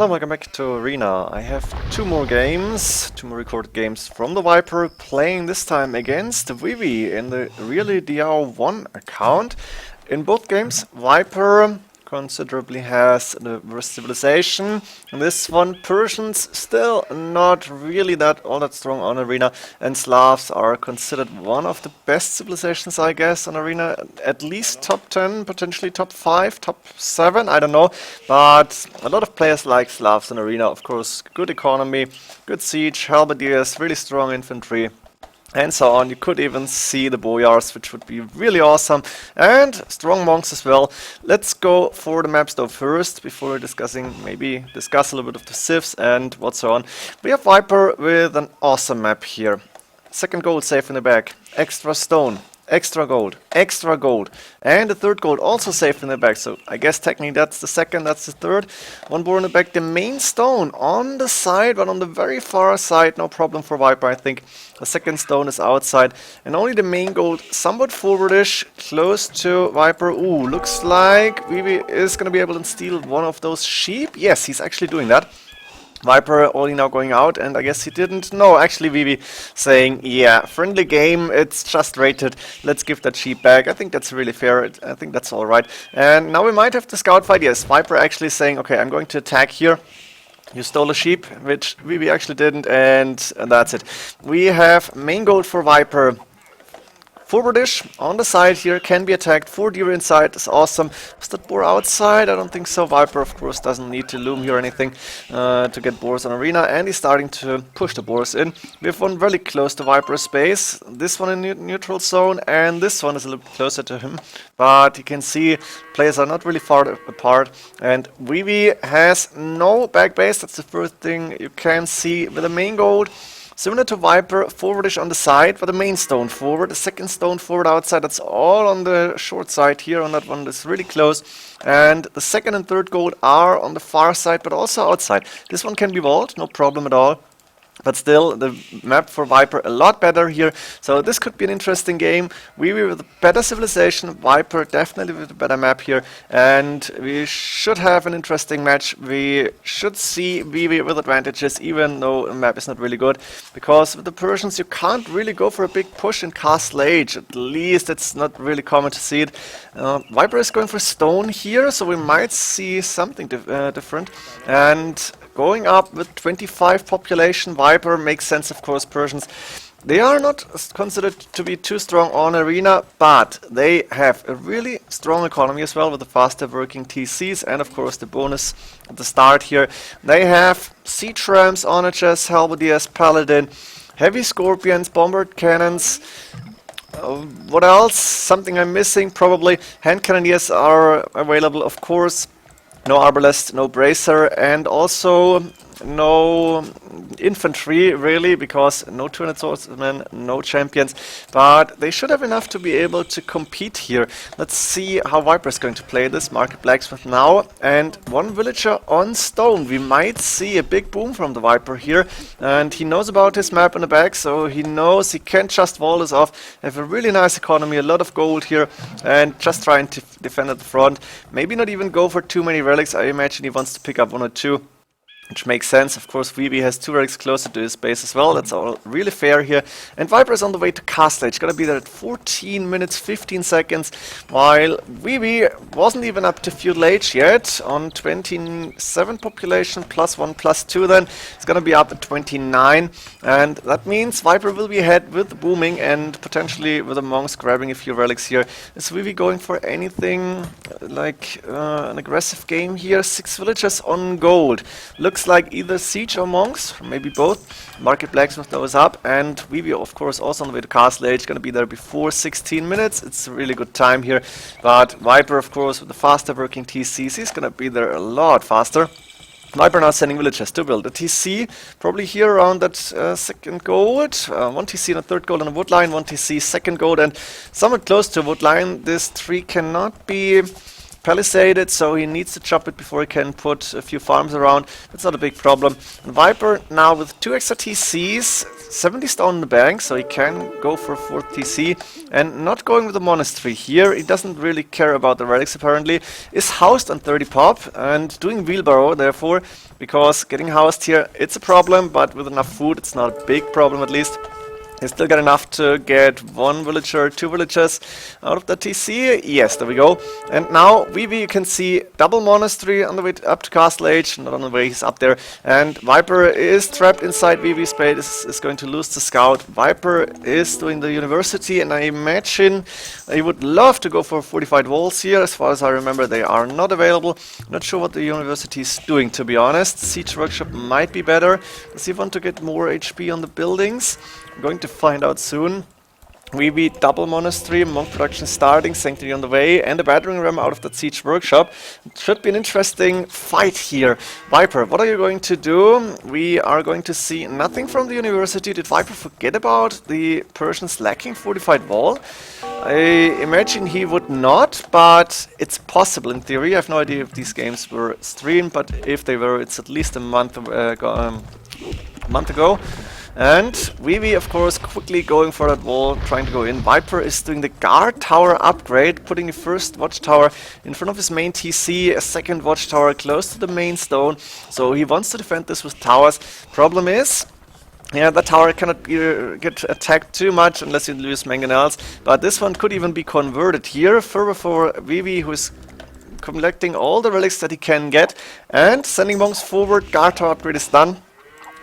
Hello, welcome back to Arena. I have two more recorded games from the Viper, playing this time against Vivi in the Really DR1 account. In both games, Viper considerably has the worst civilization. In this one, Persians still not really all that strong on Arena, and Slavs are considered one of the best civilizations, I guess, on Arena. At least top 10, potentially top 5, top 7, I don't know. But a lot of players like Slavs on Arena, of course. Good economy, good siege, halberdiers, really strong infantry, and so on. You could even see the boyars, which would be really awesome, and strong monks as well. Let's go for the maps though first, before maybe discuss a little bit of the civs and what's so on. We have Viper with an awesome map here. Second gold safe in the back, extra stone, extra gold, and the third gold also safe in the back. So I guess technically that's the second, that's the third. One boar in the back, the main stone on the side, but on the very far side, no problem for Viper, I think. The second stone is outside, and only the main gold somewhat forwardish, close to Viper. Ooh, looks like Vivi is going to be able to steal one of those sheep. Yes, he's actually doing that. Viper only now going out, and I guess he didn't know. Actually, Vivi saying, yeah, friendly game, it's just rated, let's give that sheep back. I think that's really fair, I think that's alright. And now we might have the scout fight. Yes, Viper actually saying, okay, I'm going to attack here. You stole a sheep, which Vivi actually didn't, and that's it. We have main gold for Viper. Forwardish on the side here, can be attacked. 4 deer inside is awesome. Is that boar outside? I don't think so. Viper, of course, doesn't need to loom here or anything to get boars on Arena, and he's starting to push the boars in. We have one really close to Viper's space, this one in neutral zone, and this one is a little bit closer to him. But you can see players are not really far apart, and Vivi has no back base. That's the first thing you can see with the main gold. Similar to Viper, forwardish on the side, but the main stone forward, the second stone forward outside, that's all on the short side here, on that one that's really close. And the second and third gold are on the far side, but also outside. This one can be walled, no problem at all. But still, the map for Viper a lot better here. So this could be an interesting game. Vivi with a better civilization, Viper definitely with a better map here. And we should have an interesting match. We should see Vivi with advantages, even though the map is not really good. Because with the Persians, you can't really go for a big push in Castle Age. At least it's not really common to see it. Viper is going for stone here, so we might see something different. And going up with 25 population, Viper makes sense, of course. Persians, they are not considered to be too strong on Arena, but they have a really strong economy as well, with the faster working TCs, and of course the bonus at the start here. They have siege rams, onagers, halberdiers, paladin, heavy scorpions, bombard cannons. What else? Something I'm missing, probably. Hand cannoneers are available, of course. No arbalest, no bracer, and also no infantry, really, because no 200 swordsmen, no champions. But they should have enough to be able to compete here. Let's see how Viper is going to play this. Market blacksmith now, and one villager on stone. We might see a big boom from the Viper here, and he knows about his map in the back, so he knows he can't just wall this off. Have a really nice economy, a lot of gold here, and just trying to defend at the front. Maybe not even go for too many relics. I imagine he wants to pick up 1 or 2. Which makes sense. Of course, Vivi has 2 relics closer to his base as well. That's all really fair here. And Viper is on the way to Castle Age. Gonna be there at 14 minutes, 15 seconds. While Vivi wasn't even up to Feudal Age yet. On 27 population, +1, +2 then. It's gonna be up at 29. And that means Viper will be ahead with the booming and potentially with the monks grabbing a few relics here. Is Vivi going for anything like an aggressive game here? 6 villagers on gold. Looks like either siege or monks, or maybe both. Market blacksmith goes up, and Vivi, of course, also on the way to Castle Age, gonna be there before 16 minutes. It's a really good time here. But Viper, of course, with the faster working TCs, he's gonna be there a lot faster. Viper now sending villagers to build a TC, probably here around that second gold. 1 TC and a third gold on a wood line, 1 TC, second gold, and somewhat close to wood line. This tree cannot be palisaded, so he needs to chop it before he can put a few farms around. That's not a big problem. And Viper now with 2 extra TCs, 70 stone in the bank, so he can go for a 4th TC, and not going with the monastery here. He doesn't really care about the relics apparently. Is housed on 30 pop and doing wheelbarrow therefore, because getting housed here, it's a problem, but with enough food it's not a big problem at least. He's still got enough to get 1 villager, 2 villagers out of the TC. Yes, there we go. And now Vivi, you can see double monastery on the way up to Castle Age, not on the way, he's up there. And Viper is trapped inside Vivi's base, is going to lose the scout. Viper is doing the university, and I imagine he would love to go for fortified walls here. As far as I remember, they are not available. Not sure what the university is doing, to be honest. Siege workshop might be better. Does he want to get more HP on the buildings? I'm going to find out soon. Vivi double monastery, monk production starting, sanctuary on the way, and a battering ram out of that siege workshop. It should be an interesting fight here. Viper, what are you going to do? We are going to see nothing from the university. Did Viper forget about the Persians lacking fortified wall? I imagine he would not, but it's possible in theory. I have no idea if these games were streamed, but if they were, it's at least a month ago. And Vivi, of course, quickly going for that wall, trying to go in. Viper is doing the guard tower upgrade, putting the first watchtower in front of his main TC, a second watchtower close to the main stone. So he wants to defend this with towers. Problem is, yeah, the tower cannot get attacked too much unless you lose mangonels. But this one could even be converted here. Further for Vivi, who is collecting all the relics that he can get and sending monks forward. Guard tower upgrade is done.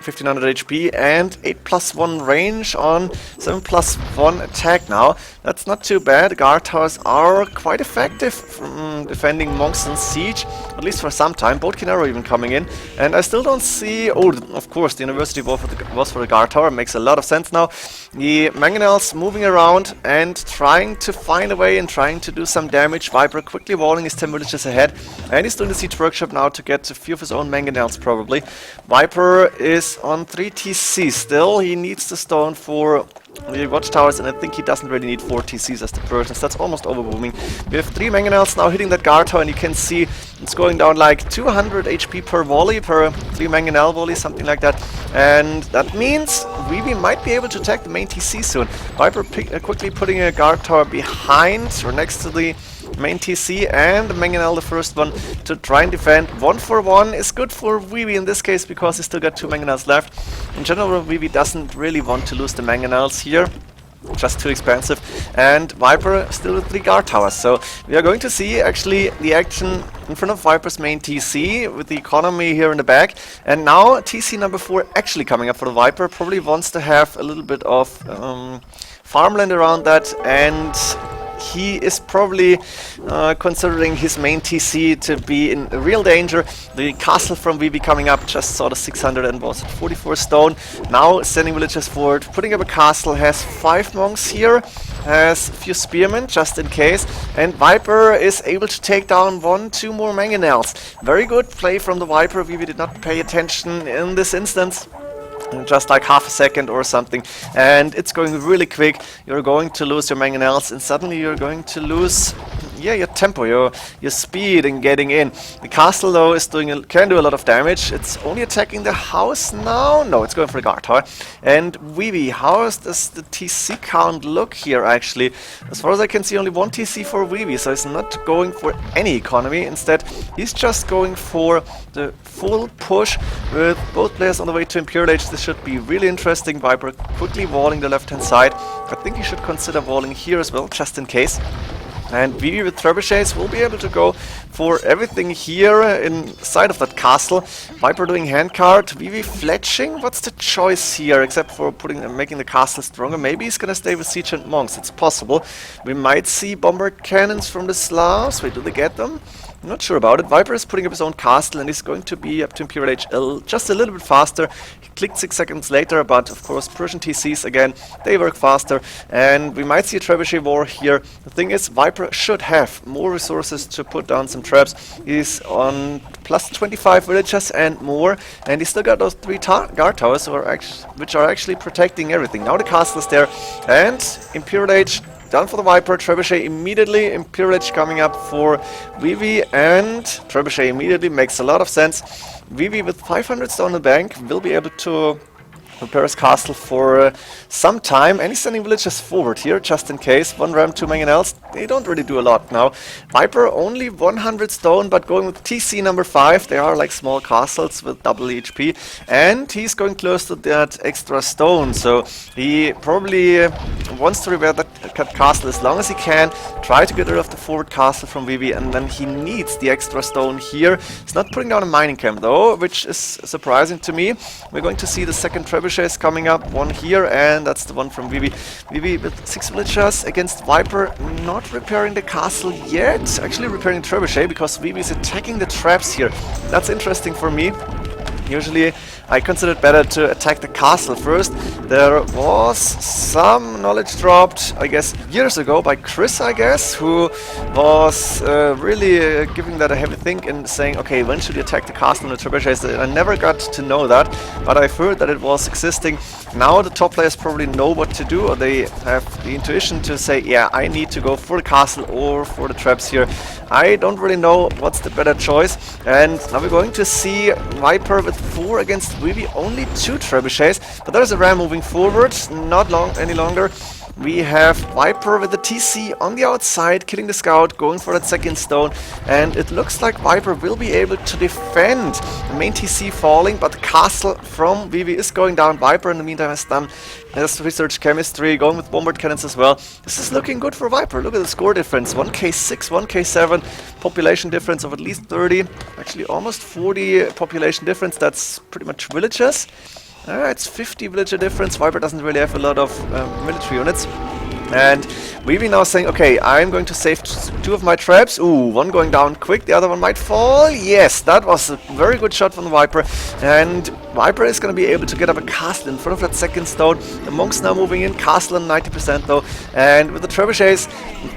1500 HP and 8+1 range on 7+1 attack now. That's not too bad. Guard towers are quite effective from defending monks in siege, at least for some time. Boat Arrow even coming in. And I still don't see... Oh, of course, the university was for the guard tower. Makes a lot of sense now. The mangonels moving around and trying to find a way and trying to do some damage. Viper quickly walling his 10 villages ahead. And he's doing the siege workshop now to get a few of his own mangonels probably. Viper is on 3 TC still. He needs the stone for the watchtowers, and I think he doesn't really need 4 TCs as the Persians. That's almost overwhelming. We have 3 mangonels now hitting that guard tower, and you can see it's going down like 200 HP per volley, per 3 mangonel volley, something like that. And that means Vivi might be able to attack the main TC soon. Viper quickly putting a guard tower behind or next to the main TC, and the mangonel, the first one, to try and defend. 1 for 1 is good for Vivi in this case because he's still got 2 mangonels left. In general, Vivi doesn't really want to lose the mangonels here. Just too expensive. And Viper still with 3 guard towers. So we are going to see actually the action in front of Viper's main TC with the economy here in the back. And now TC number 4 actually coming up for the Viper. Probably wants to have a little bit of farmland around that, and he is probably considering his main TC to be in real danger. The castle from Vivi coming up, just saw the 600 and was at 44 stone. Now sending villagers forward, putting up a castle, has 5 monks here, has a few spearmen just in case, and Viper is able to take down 1-2 more mangonels. Very good play from the Viper. Vivi did not pay attention in this instance. Just like half a second or something, and it's going really quick. You're going to lose your mangonels, and suddenly you're going to lose, yeah, your tempo, your speed in getting in. The castle though is can do a lot of damage. It's only attacking the house now. No, it's going for the guard tower. And Vivi, how does the TC count look here actually? As far as I can see, only 1 TC for Vivi, so he's not going for any economy. Instead, he's just going for the full push with both players on the way to Imperial Age. This should be really interesting. Viper quickly walling the left hand side. I think he should consider walling here as well, just in case. And Vivi with trebuchets will be able to go for everything here inside of that castle. Viper doing handcart, Vivi fletching. What's the choice here except for making the castle stronger? Maybe he's gonna stay with siege and monks. It's possible. We might see bombard cannons from the Slavs. Wait, do they get them? I'm not sure about it. Viper is putting up his own castle and is going to be up to Imperial Age just a little bit faster. He clicked 6 seconds later, but of course Persian TCs again, they work faster, and we might see a trebuchet war here. The thing is, Viper should have more resources to put down some traps. He's on plus 25 villagers and more, and he's still got those 3 guard towers which are actually protecting everything. Now the castle is there, and Imperial Age down for the Viper. Trebuchet immediately. Imperial Edge coming up for Vivi, and Trebuchet immediately makes a lot of sense. Vivi with 500 stone in the bank will be able to prepare his castle for some time, and he's sending villagers forward here, just in case. One ram, two mangonels, they don't really do a lot now. Viper only 100 stone, but going with TC number 5, they are like small castles with double HP, and he's going close to that extra stone, so he probably wants to repair that castle as long as he can, try to get rid of the forward castle from Vivi, and then he needs the extra stone here. He's not putting down a mining camp though, which is surprising to me. We're going to see the second trebuchet is coming up, one here, and that's the one from Vivi. Vivi with 6 villagers against Viper, not repairing the castle yet, actually repairing Trebuchet because Vivi is attacking the traps here. That's interesting for me. Usually I consider it better to attack the castle first. There was some knowledge dropped, I guess, years ago by Chris, I guess, who was really giving that a heavy think and saying, okay, when should you attack the castle and the trebuchets? I never got to know that, but I've heard that it was existing. Now the top players probably know what to do, or they have the intuition to say, yeah, I need to go for the castle or for the traps here. I don't really know what's the better choice, and now we're going to see Viper with 4 against Vivi, only 2 trebuchets, but there's a ram moving forward, not long any longer. We have Viper with the TC on the outside, killing the scout, going for that second stone, and it looks like Viper will be able to defend the main TC falling, but the castle from Vivi is going down. Viper in the meantime has researched chemistry, going with bombard cannons as well. This is looking good for Viper. Look at the score difference, 1k6, 1k7, population difference of at least 30, actually almost 40 population difference. That's pretty much villages. It's 50 villager difference. Viper doesn't really have a lot of military units. And Vivi now saying, okay, I'm going to save 2 of my traps. Ooh, one going down quick, the other one might fall. Yes, that was a very good shot from the Viper. And Viper is going to be able to get up a castle in front of that second stone. The monks now moving in, castle on 90% though. And with the trebuchets,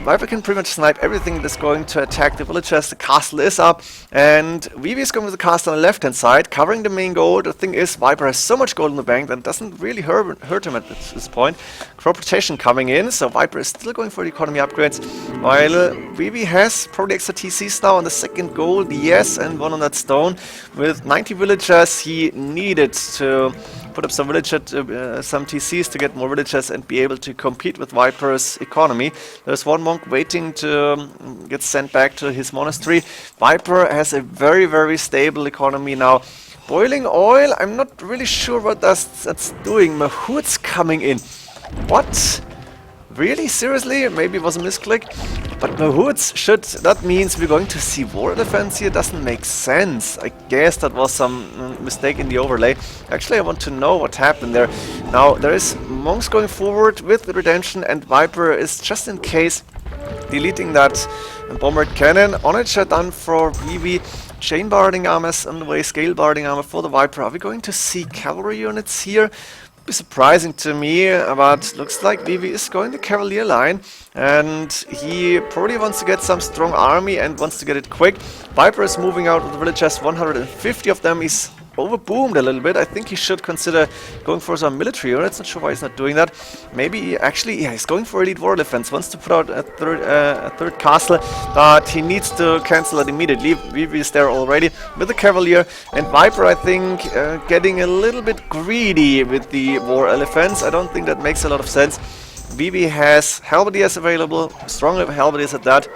Viper can pretty much snipe everything that's going to attack the villagers. The castle is up, and Vivi is going with the castle on the left hand side, covering the main goal. The thing is, Viper has so much gold in the bank that it doesn't really hurt him at this point. Crop rotation coming in, so Viper is still going for the economy upgrades, while Vivi has probably extra TCs now on the second goal, yes, and one on that stone. With 90 villagers, he needed to put up some some TCs to get more villagers and be able to compete with Viper's economy. There's one monk waiting to get sent back to his monastery. Viper has a very, very stable economy now. Boiling oil, I'm not really sure what that's doing. Mahout's coming in. What? Really? Seriously? Maybe it was a misclick. But Mahouts should... That means we're going to see war defense here? Doesn't make sense. I guess that was some mistake in the overlay. Actually, I want to know what happened there. Now, there is monks going forward with the redemption, and Viper is just in case deleting that bombard cannon. On it, done for Vivi. Chain barding armors on the way, scale barding armor for the Viper. Are we going to see cavalry units here? Be surprising to me, but looks like Vivi is going the Cavalier line, and he probably wants to get some strong army and wants to get it quick. Viper is moving out with the villagers, 150 of them. He's overboomed a little bit. I think he should consider going for some military units. Not sure why he's not doing that. Maybe he actually, yeah, he's going for elite war defense. Wants to put out a third castle, but he needs to cancel it immediately. Vivi is there already with the Cavalier, and Viper, I think, getting a little bit greedy with the war elephants. I don't think that makes a lot of sense. Vivi has halberdiers available, strong halberdiers at that,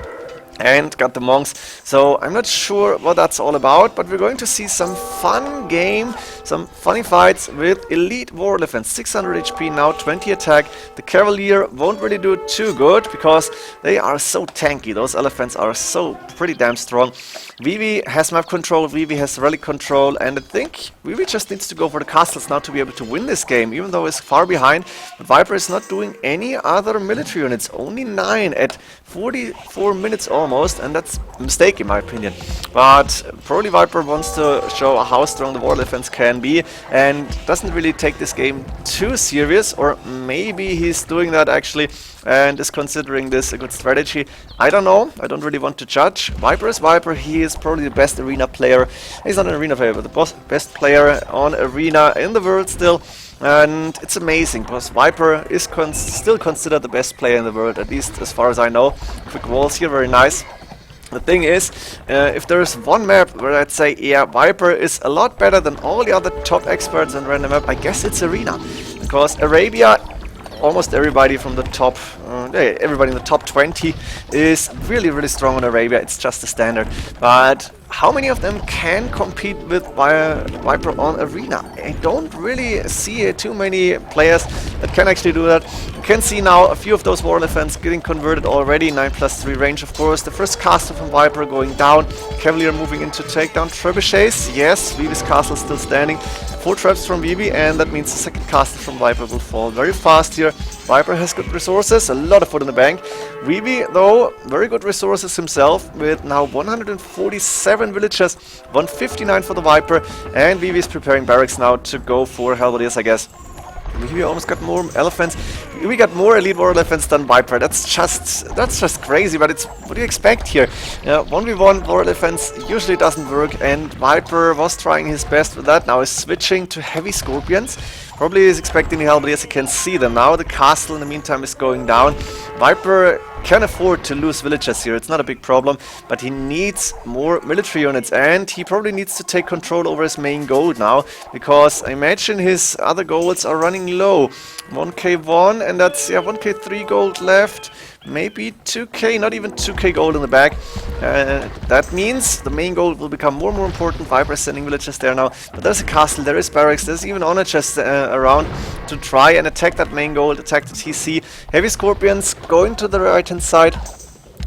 and got the monks, so I'm not sure what that's all about, but we're going to see some fun game, some funny fights with elite war elephants. 600 HP now, 20 attack. The Cavalier won't really do too good because they are so tanky. Those elephants are so pretty damn strong. Vivi has map control, Vivi has relic control, and I think Vivi just needs to go for the castles now to be able to win this game, even though it's far behind. But Viper is not doing any other military units, only 9 at 44 minutes almost, and that's a mistake in my opinion. But probably Viper wants to show how strong the war defense can be and doesn't really take this game too serious, or maybe he's doing that actually and is considering this a good strategy. I don't know, I don't really want to judge. Viper is Viper, he is probably the best arena player. He's not an arena player, but the best player on arena in the world still. And it's amazing because Viper is still considered the best player in the world, at least as far as I know. Quick walls here, very nice. The thing is, if there is one map where I'd say, yeah, Viper is a lot better than all the other top experts in random map, I guess it's Arena. Because Arabia, almost everybody from the top, everybody in the top 20 is really, really strong on Arabia. It's just a standard. But how many of them can compete with Viper on Arena? I don't really see too many players that can actually do that. You can see now a few of those war elephants getting converted already. 9+3 range, of course. The first castle from Viper going down. Cavalier moving in to take down trebuchets. Yes, Vivi's castle still standing. 4 traps from Vivi, and that means the second castle from Viper will fall very fast here. Viper has good resources, a lot of food in the bank. Vivi, though, very good resources himself, with now 147 villagers, 159 for the Viper, and Vivi is preparing barracks now to go for Halberdiers, I guess. We almost got more elephants. We got more elite war elephants than Viper. That's just crazy. But it's what do you expect here? 1v1 war elephants usually doesn't work, and Viper was trying his best with that. Now he's switching to heavy scorpions. Probably is expecting the halberdiers. You can see them now. The castle in the meantime is going down. Viper can afford to lose villagers here. It's not a big problem, but he needs more military units, and he probably needs to take control over his main gold now, because I imagine his other goals are running low. 1k1, and that's 1k3 gold left. Maybe 2k, not even 2k gold in the back. That means the main gold will become more and more important. Viper is sending villagers there now. But there's a castle, there is barracks, there's even honor chests around to try and attack that main gold, attack the TC. Heavy scorpions going to the right hand side,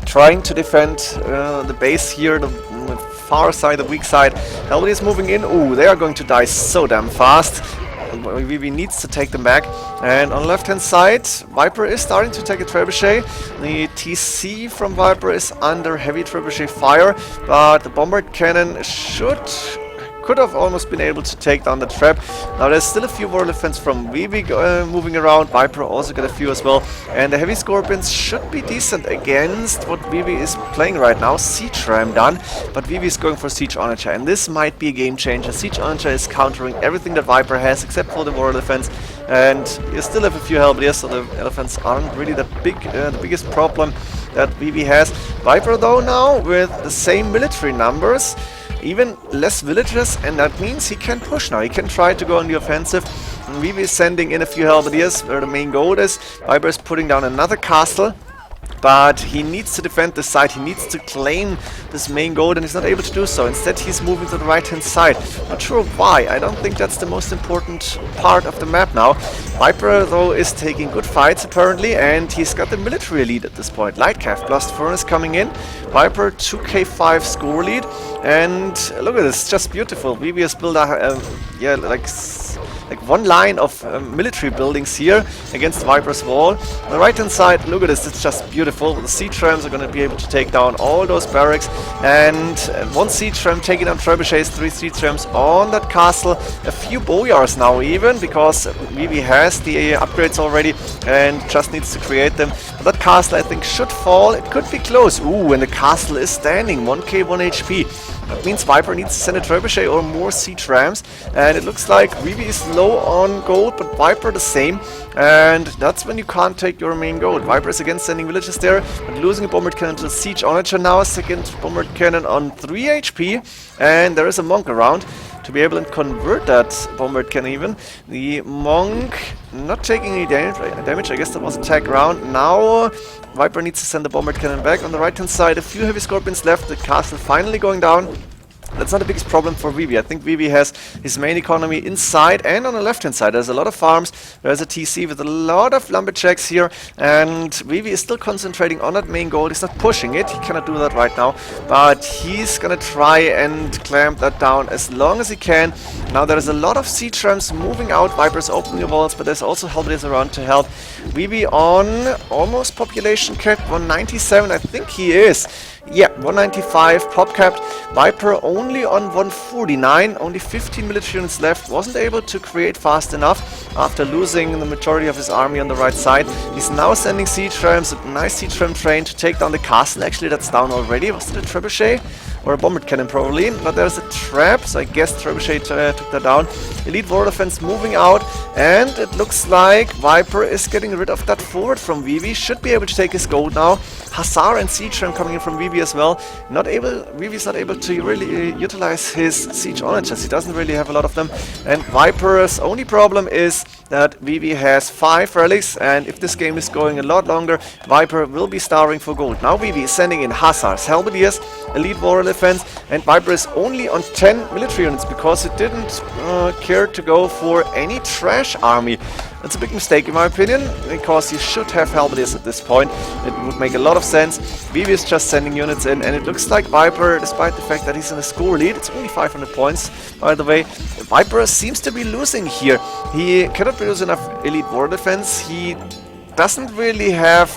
trying to defend the base here, the far side, the weak side. Halberdier is moving in. Ooh, they are going to die so damn fast. Vivi needs to take them back. And on the left hand side, Viper is starting to take a trebuchet. The TC from Viper is under heavy trebuchet fire, but the bombard cannon could have almost been able to take down the trap. Now there's still a few war elephants from Vivi moving around. Viper also got a few as well. And the heavy scorpions should be decent against what Vivi is playing right now. Siege Ram done, but Vivi is going for Siege Onager, and this might be a game changer. Siege Onager is countering everything that Viper has except for the war elephants. And you still have a few halberdiers, so the elephants aren't really the biggest problem that Vivi has. Viper though now with the same military numbers, even less villagers, and that means he can push now. He can try to go on the offensive. Vivi is sending in a few halberdiers where the main goal is. Viper is putting down another castle, but he needs to defend this side. He needs to claim this main gold, and he's not able to do so. Instead, he's moving to the right-hand side. Not sure why. I don't think that's the most important part of the map now. Viper, though, is taking good fights, apparently, and he's got the military lead at this point. Lightcav Blast Furnace coming in. Viper, 2k5 score lead. And look at this, just beautiful. Vivi has built like one line of military buildings here against Viper's wall. On the right hand side, look at this, it's just beautiful. The siege rams are going to be able to take down all those barracks, and one siege ram taking down trebuchets, 3 siege rams on that castle, a few boyars now even, because Vivi has the upgrades already and just needs to create them. But that castle I think should fall. It could be close. Ooh, and the castle is standing, 1k 1 HP. That means Viper needs to send a trebuchet or more siege rams, and it looks like Vivi is low on gold, but Viper the same, and that's when you can't take your main gold. Viper is again sending villages there, but losing a bombard cannon to the siege onager now, second bombard cannon on 3 HP, and there is a monk around to be able to convert that bombard cannon even. The monk not taking any damage, I guess that was attack round. Now Viper needs to send the bombard cannon back. On the right hand side, a few heavy scorpions left, the castle finally going down. That's not the biggest problem for Vivi. I think Vivi has his main economy inside, and on the left hand side there's a lot of farms. There's a TC with a lot of lumberjacks here, and Vivi is still concentrating on that main goal. He's not pushing it, he cannot do that right now, but he's gonna try and clamp that down as long as he can. Now there's a lot of siege rams moving out. Viper's opening the walls, but there's also halberdiers around to help. Vivi on almost population cap, 197 I think he is. Yeah, 195 pop capped. Viper only on 149, only 15 military units left. Wasn't able to create fast enough after losing the majority of his army on the right side. He's now sending siege rams, a nice siege ram train to take down the castle. Actually, that's down already. Was it a trebuchet? or a bombard cannon probably, but there's a trap, so I guess Trebuchet took that down. Elite War Defense moving out, and it looks like Viper is getting rid of that forward from Vivi, should be able to take his gold now. Hussar and Siege Ram coming in from Vivi as well. Vivi's not able to really utilize his Siege Onagers, he doesn't really have a lot of them, and Viper's only problem is that Vivi has 5 relics, and if this game is going a lot longer, Viper will be starving for gold. Now Vivi is sending in Hussars, Halberdiers, Elite Warrior Defense, and Viper is only on 10 military units because it didn't care to go for any trash army. That's a big mistake in my opinion, because you should have Halberdiers at this point. It would make a lot of sense. Vivi is just sending units in, and it looks like Viper, despite the fact that he's in a score lead, it's only 500 points, by the way, Viper seems to be losing here. He cannot produce enough Elite War Defense, he doesn't really have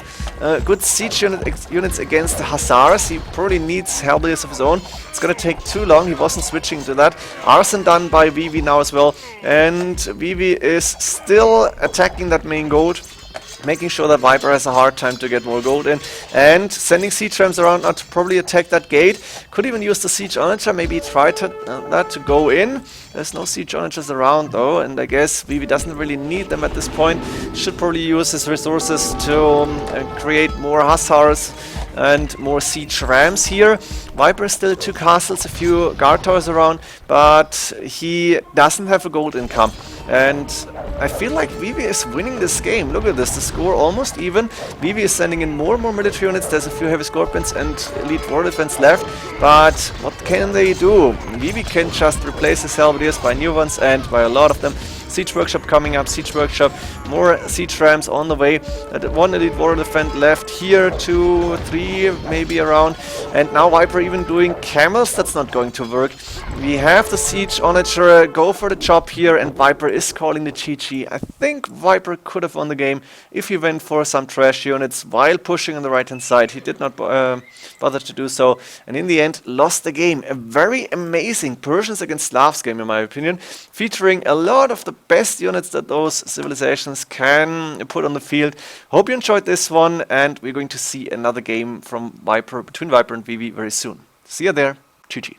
good siege units against the Hussars. He probably needs Halberdiers of his own. It's gonna take too long, he wasn't switching to that. Arson done by Vivi now as well, and Vivi is still attacking that main gold, making sure that Viper has a hard time to get more gold in, and sending siege rams around now to probably attack that gate. Could even use the siege onager, maybe try that to go in. There's no siege onagers around though, and I guess Vivi doesn't really need them at this point. Should probably use his resources to create more Hussars and more siege rams here. Viper still 2 castles, a few guard towers around, but he doesn't have a gold income. And I feel like Vivi is winning this game. Look at this, the score almost even. Vivi is sending in more and more military units. There's a few heavy scorpions and elite war defense left, but what can they do? Vivi can just replace his halberdiers by new ones and by a lot of them. Siege Workshop coming up, Siege Workshop, more Siege Rams on the way. 1 Elite War Defense left here, 2, 3 maybe around. And now Viper even doing Camels, that's not going to work. We have the Siege Onager go for the job here, and Viper is calling the GG. I think Viper could have won the game if he went for some trash units while pushing on the right hand side. He did not bother to do so, and in the end lost the game. A very amazing Persians against Slavs game in my opinion, featuring a lot of the best units that those civilizations can put on the field. Hope you enjoyed this one, and we're going to see another game from Viper, between Viper and Vivi very soon. See you there. GG.